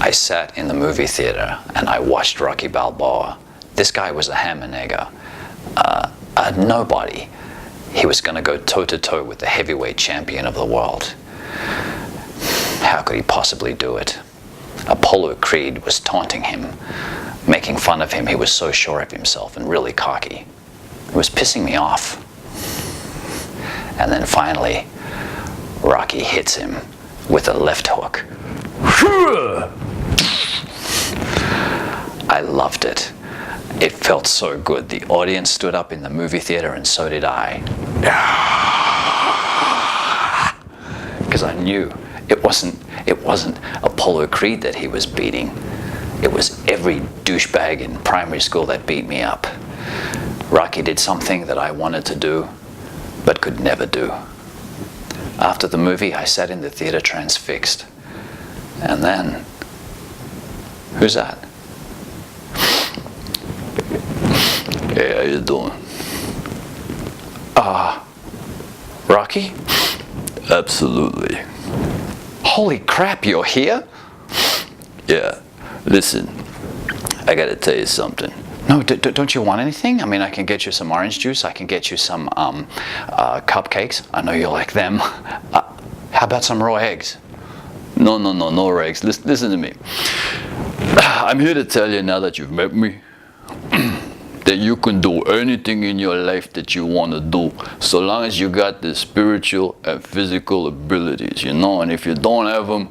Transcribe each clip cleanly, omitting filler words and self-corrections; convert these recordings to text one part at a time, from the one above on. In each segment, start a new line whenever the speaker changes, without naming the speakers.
I sat in the movie theater and I watched Rocky Balboa. This guy was a ham and egger, a nobody. He was going to go toe-to-toe with the heavyweight champion of the world. How could he possibly do it? Apollo Creed was taunting him, making fun of him. He was so sure of himself and really cocky. It was pissing me off. And then finally, Rocky hits him with a left hook. I loved it. It felt so good. The audience stood up in the movie theater and so did I. Because I knew it wasn't Apollo Creed that he was beating. It was every douchebag in primary school that beat me up. Rocky did something that I wanted to do, but could never do. After the movie, I sat in the theater transfixed. And then, who's that? Hey, how you doing? Rocky?
Absolutely.
Holy crap, you're here?
Yeah. Listen, I gotta tell you something.
No, don't you want anything? I mean, I can get you some orange juice. I can get you some cupcakes. I know you like them. How about some raw eggs?
No eggs. Listen to me. I'm here to tell you now that you've met me that you can do anything in your life that you want to do, so long as you got the spiritual and physical abilities, you know. And if you don't have them,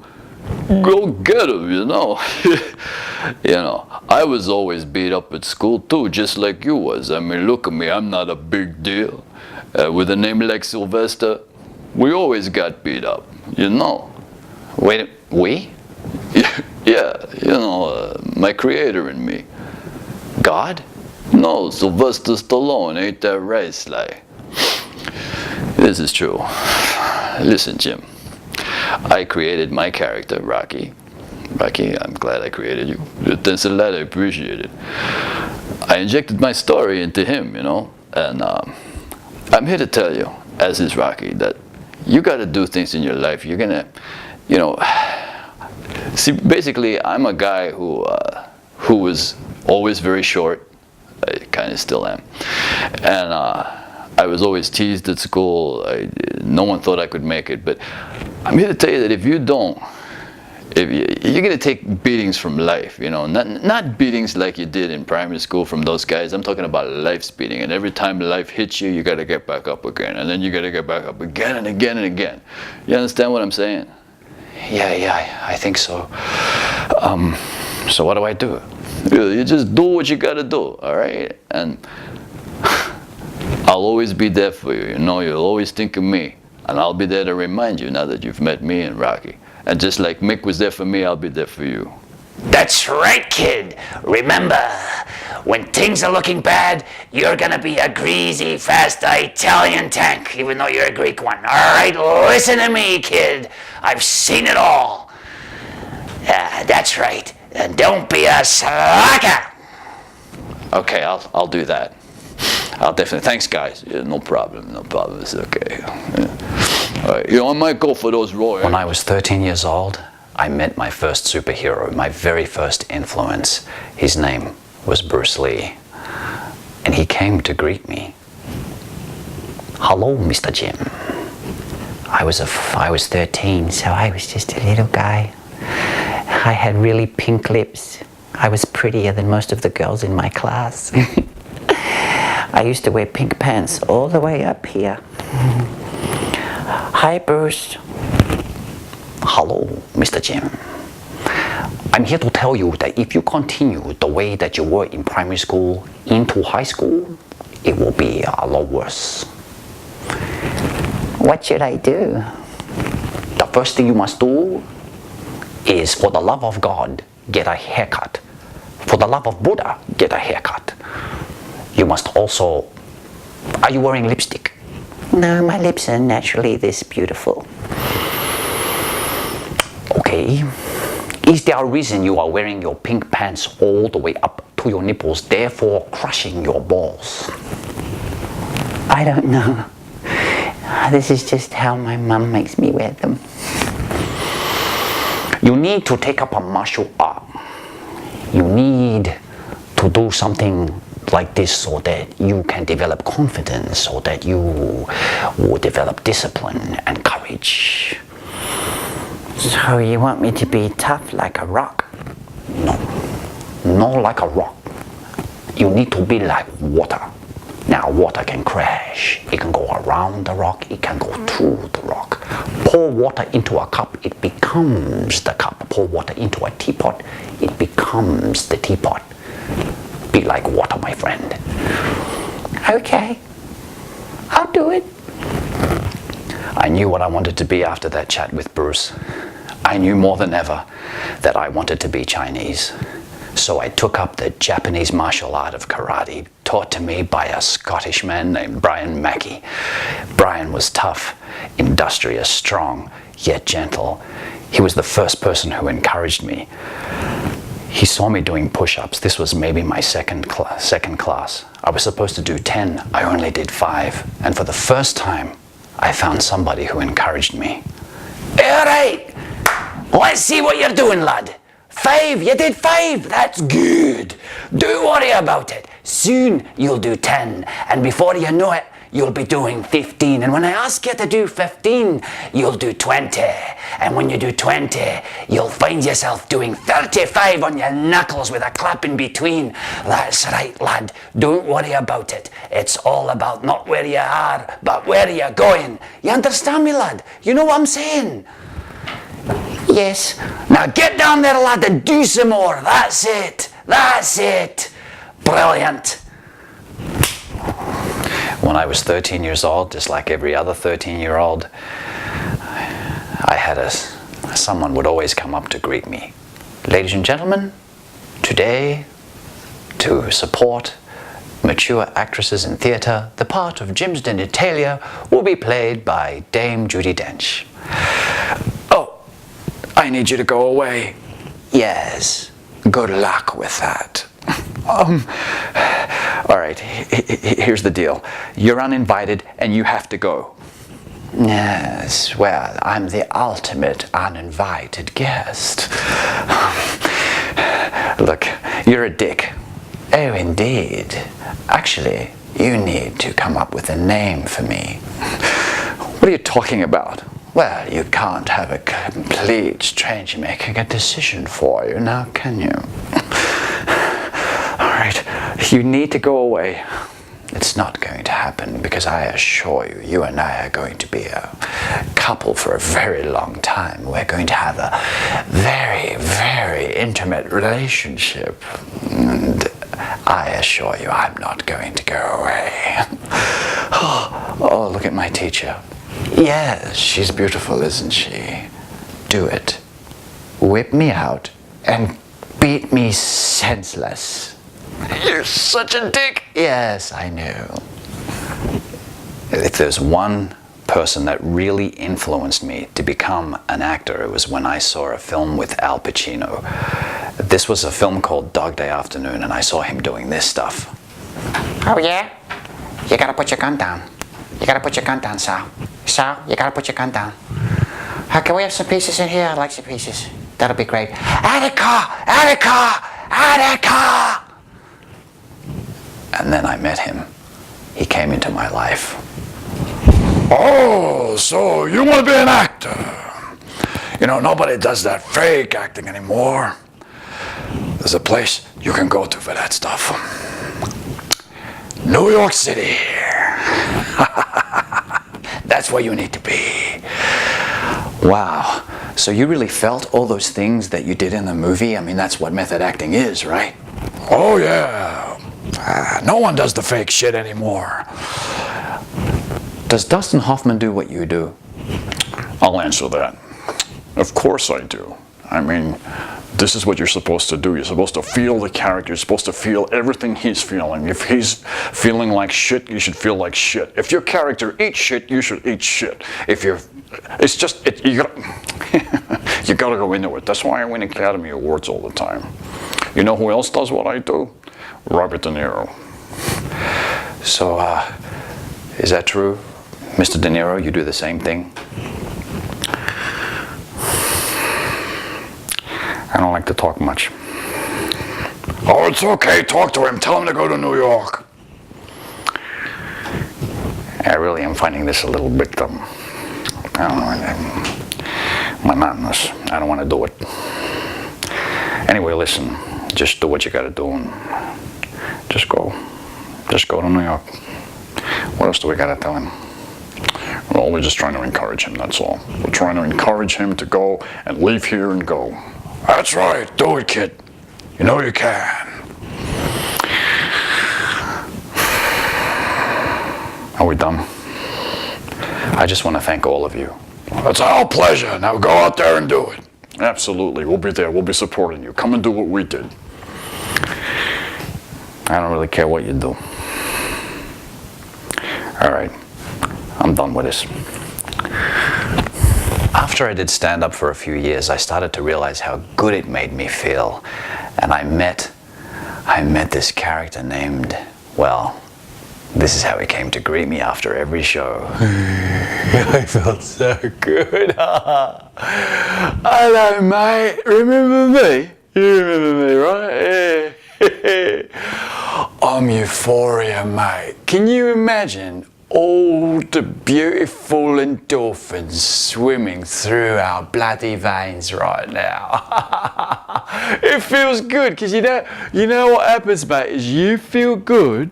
go get them, you know. You know, I was always beat up at school too, just like you was. I mean, look at me, I'm not a big deal. With a name like Sylvester, we always got beat up, you know.
Wait, we?
Yeah, you know, my creator and me.
God?
No, Sylvester Stallone, ain't that right, Sly? This is true. Listen, Jim. I created my character, Rocky. Rocky, I'm glad I created you. Thanks a lot, I appreciate it. I injected my story into him, you know. And I'm here to tell you, as is Rocky, that you got to do things in your life. You're going to, you know, see, basically, I'm a guy who was always very short. I kind of still am. And I was always teased at school. No one thought I could make it. But I'm here to tell you that if you don't, you're going to take beatings from life, you know, not beatings like you did in primary school from those guys. I'm talking about life's beating. And every time life hits you, you got to get back up again. And then you got to get back up again and again and again. You understand what I'm saying?
Yeah, I think so. So what do I do?
You just do what you got to do, all right? And I'll always be there for you, you know. You'll always think of me. And I'll be there to remind you now that you've met me and Rocky. And just like Mick was there for me, I'll be there for you.
That's right, kid. Remember, when things are looking bad, you're gonna be a greasy, fast Italian tank, even though you're a Greek one. All right, listen to me, kid. I've seen it all. That's right. And don't be a slacker.
Okay, I'll do that. I'll definitely. Thanks, guys.
Yeah, no problem. It's okay. Yeah. All right, you know, I might go for those raw eggs.
When I was 13 years old, I met my first superhero, my very first influence. His name was Bruce Lee. And he came to greet me. Hello, Mr. Jim. I was 13, so I was just a little guy. I had really pink lips. I was prettier than most of the girls in my class. I used to wear pink pants all the way up here. Hi, Bruce. Hello, Mr. Jim. I'm here to tell you that if you continue the way that you were in primary school into high school, it will be a lot worse. What should I do? The first thing you must do is, for the love of God, get a haircut. For the love of Buddha, get a haircut. You must also... Are you wearing lipstick? No, my lips are naturally this beautiful. Okay. Is there a reason you are wearing your pink pants all the way up to your nipples, therefore crushing your balls? I don't know. This is just how my mum makes me wear them.
You need to take up a martial art. You need to do something like this so that you can develop confidence, so that you will develop discipline and courage. So you want me to be tough like a rock? No, not like a rock. You need to be like water. Now water can crash, it can go around the rock, it can go through the rock. Pour water into a cup, it becomes the cup. Pour water into a teapot, it becomes the teapot. Be like water, my friend. Okay, I'll do it. I knew what I wanted to be after that chat with Bruce. I knew more than ever that I wanted to be Chinese. So I took up the Japanese martial art of karate, taught to me by a Scottish man named Brian Mackey. Brian was tough, industrious, strong, yet gentle. He was the first person who encouraged me. He saw me doing push-ups. This was maybe my second class. I was supposed to do 10. I only did 5. And for the first time, I found somebody who encouraged me. All right, let's see what you're doing, lad. 5, you did 5, that's good. Don't worry about it. Soon you'll do 10, and before you know it, you'll be doing 15. And when I ask you to do 15, you'll do 20. And when you do 20, you'll find yourself doing 35 on your knuckles with a clap in between. That's right, lad. Don't worry about it. It's all about not where you are, but where you're going. You understand me, lad? You know what I'm saying? Yes. Now get down there, lad, and do some more. That's it. That's it. Brilliant.
When I was 13 years old, just like every other 13-year-old, I had someone would always come up to greet me. Ladies and gentlemen, today, to support mature actresses in theatre, the part of Jimsden Italia will be played by Dame Judi Dench.
Oh, I need you to go away.
Yes, good luck with that.
All right, here's the deal. You're uninvited and you have to go.
Yes, well, I'm the ultimate uninvited guest.
Look, you're a dick.
Oh, indeed. Actually, you need to come up with a name for me.
What are you talking about?
Well, you can't have a complete stranger making a decision for you, now can you?
All right, you need to go away.
It's not going to happen because I assure you, you and I are going to be a couple for a very long time. We're going to have a very, very intimate relationship. And I assure you, I'm not going to go away.
Oh, look at my teacher.
Yes, she's beautiful, isn't she? Do it. Whip me out and beat me senseless.
You're such a dick.
Yes, I know. If there's one person that really influenced me to become an actor, it was when I saw a film with Al Pacino. This was a film called Dog Day Afternoon, and I saw him doing this stuff.
Oh yeah? You gotta put your gun down. You gotta put your gun down, Sal. Sal, you gotta put your gun down. Can we have some pieces in here? I like some pieces. That'll be great. Attica! Attica! Attica!
And then I met him. He came into my life.
Oh, so you want to be an actor? You know, nobody does that fake acting anymore. There's a place you can go to for that stuff. New York City. That's where you need to be.
Wow. So you really felt all those things that you did in the movie? I mean, that's what method acting is, right?
Oh, yeah. No one does the fake shit anymore.
Does Dustin Hoffman do what you do?
I'll answer that. Of course I do. I mean, this is what you're supposed to do. You're supposed to feel the character. You're supposed to feel everything he's feeling. If he's feeling like shit, you should feel like shit. If your character eats shit, you should eat shit. If you're, it's just, you gotta, you gotta go into it. That's why I win Academy Awards all the time. You know who else does what I do? Robert De Niro.
So, is that true? Mr. De Niro, you do the same thing?
I don't like to talk much. Oh, it's okay. Talk to him. Tell him to go to New York. I really am finding this a little bit, I don't know, monotonous. I don't want to do it. Anyway, listen, just do what you got to do and just go to New York. What else do we got to tell him? Well, we're just trying to encourage him, that's all. We're trying to encourage him to go and leave here and go. That's right, do it, kid. You know you can. Are we done? I just want to thank all of you. It's our pleasure. Now go out there and do it. Absolutely. We'll be there. We'll be supporting you. Come and do what we did. I don't really care what you do. All right. I'm done with this.
After I did stand-up for a few years, I started to realize how good it made me feel. And I met this character named, well, this is how he came to greet me after every show. I felt so good. Hello, mate. Remember me? You remember me, right? Yeah. I'm Euphoria, mate. Can you imagine all the beautiful endorphins swimming through our bloody veins right now? It feels good because you know what happens, mate, is you feel good,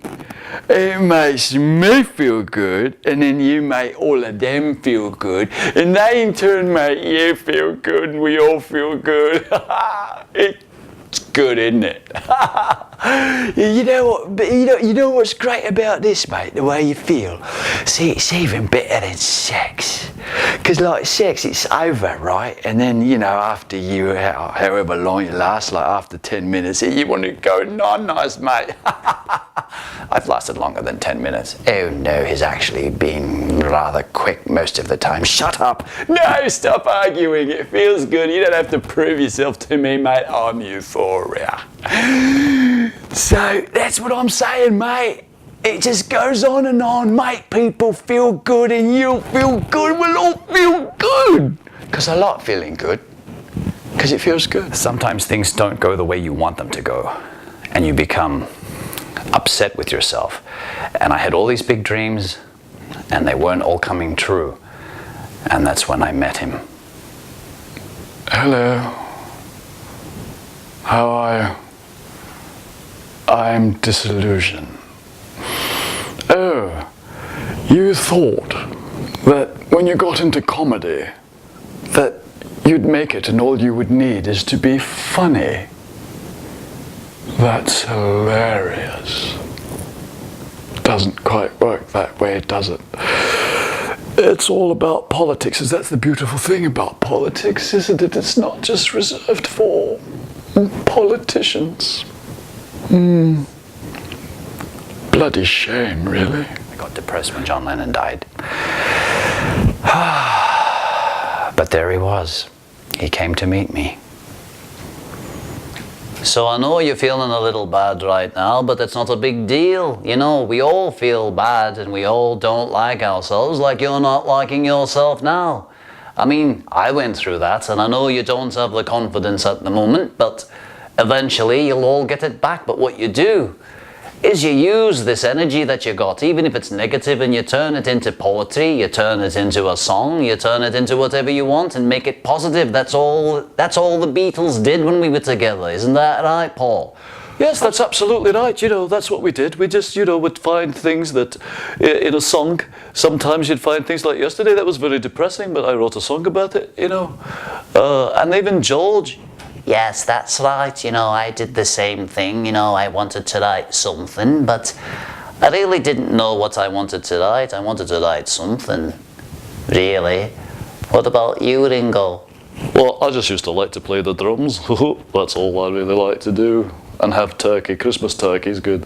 it makes me feel good, and then you make all of them feel good, and they in turn make you feel good, and we all feel good. It's good, isn't it? You know what? But you know what's great about this, mate? The way you feel. See, it's even better than sex. Because like sex, it's over, right? And then after however long you last, like after 10 minutes, you want to go, nice, mate. I've lasted longer than 10 minutes. Oh no, it's actually been rather quick most of the time. Shut up! No, stop arguing. It feels good. You don't have to prove yourself to me, mate. I'm Euphoria. So that's what I'm saying, mate. It just goes on and on. Make people feel good and you'll feel good. We'll all feel good. Because I like feeling good. Because it feels good. Sometimes things don't go the way you want them to go. And you become upset with yourself. And I had all these big dreams and they weren't all coming true. And that's when I met him. Hello. How are you? I'm disillusioned. Oh, you thought that when you got into comedy that you'd make it and all you would need is to be funny. That's hilarious. Doesn't quite work that way, does it? It's all about politics. That's the beautiful thing about politics, isn't it? It's not just reserved for politicians. Bloody shame, really. I got depressed when John Lennon died. But there he was. He came to meet me. So I know you're feeling a little bad right now, but that's not a big deal. You know, we all feel bad and we all don't like ourselves like you're not liking yourself now. I mean, I went through that and I know you don't have the confidence at the moment, but eventually you'll all get it back. But what you do is you use this energy that you got, even if it's negative, and you turn it into poetry, you turn it into a song, you turn it into whatever you want and make it positive. That's all the Beatles did when we were together. Isn't that right, Paul? Yes, that's absolutely right. That's what we did. We just, would find things that in a song, sometimes you'd find things like yesterday that was very depressing, but I wrote a song about it, and even George. Yes, that's right. I did the same thing. I wanted to write something, but I really didn't know what I wanted to write. I wanted to write something, really. What about you, Ringo?
Well, I just used to like to play the drums. That's all I really like to do. And have turkey. Christmas turkey's good.